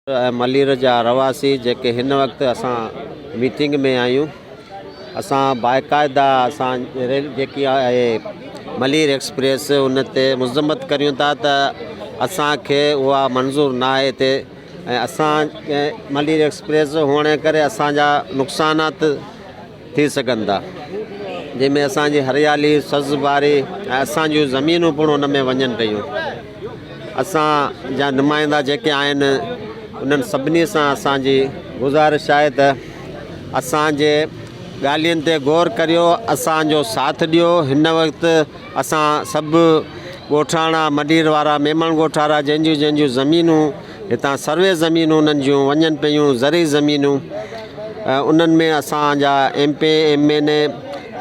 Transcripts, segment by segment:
मलीर जा रवासी जेके हिन वक़्तु असां मीटिंग में आहियूं। असां बाक़ाइदा असां रेल जेकी आहे मलीर एक्सप्रेस उन ते मुज़म्मत करियूं था त असांखे उहा मंज़ूर न आहे हिते ऐं असां मलीर एक्सप्रेस हुअण करे असांजा नुक़सानात थी सघनि था, जंहिंमें असांजी हरियाली सब्ज़बारी ऐं असांजूं ज़मीनूं पिणु उन में वञनि पियूं। असांजा नुमाइंदा जेके आहिनि उन्हनि सभिनी सां असांजी गुज़ारिश आहे त असांजे ॻाल्हियुनि ते गौर करियो, असांजो साथ ॾियो। हिन वक़्तु असां सभु ॻोठाणा मलीर वारा मेमण ॻोठाणा जंहिंजूं ज़मीनूं हितां सर्वे ज़मीनूं उन्हनि जूं वञनि पियूं, ज़री ज़मीनूं, उन्हनि में असांजा MP MNA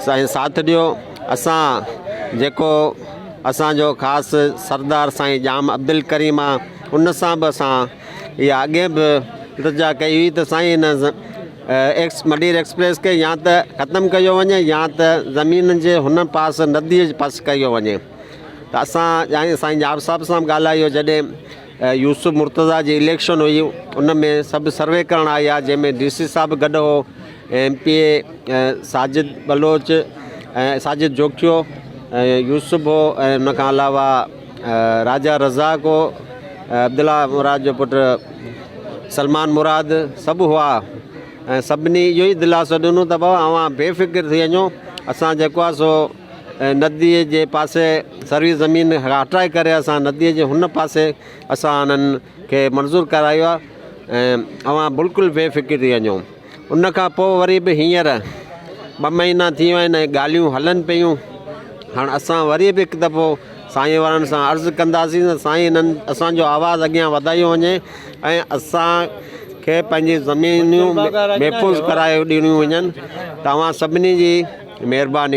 साईं साथ ॾियो। असां जेको असांजो ख़ासि सरदार साईं जाम अब्दुल करीम आहे, उन सां बि असां इहा अॻे बि इल्तिजा कई हुई त साईं हिन मलीर एक्सप्रेस खे या त ख़तमु कयो वञे या त ज़मीन जे हुन पास नदीअ जे पास कयो वञे। त असां साईं जाब साहिब सां बि ॻाल्हायो जॾहिं यूसुफ मुर्तज़ा जी इलेक्शन हुई, उन में सभु सर्वे करणु आया, जंहिंमें DC साहब गॾु हो, MPA साजिद बलोच ऐं साजिद जोखियो, यूसुफ हो ऐं उनखां अलावा राजा रज़ाक हो, अब्दुल्ला मुराद जो पुटु सलमान मुराद, सभु हुआ ऐं सभिनी इहो ई दिलासो ॾिनो त बाबा अवां बेफ़िक्र थी वञो। असां जेको आहे सो नदीअ जे पासे सर्वी ज़मीन हटाए करे असां नदीअ जे हुन पासे असां उन्हनि खे मंज़ूरु करायो आहे ऐं अवां बिल्कुलु बेफ़िक्र थी वञो। उन खां पोइ वरी बि हींअर 2 महीना थी विया आहिनि ऐं ॻाल्हियूं हलनि पियूं। हाणे असां वरी बि हिकु दफ़ो साईं वारनि सां अर्ज़ु कंदासीं त साईं हिननि असांजो आवाज़ु अॻियां वधायो वञे ऐं असांखे पंहिंजी ज़मीनियूं महफ़ूज़ कराए ॾिनियूं वञनि। तव्हां सभिनी जी महिरबानी।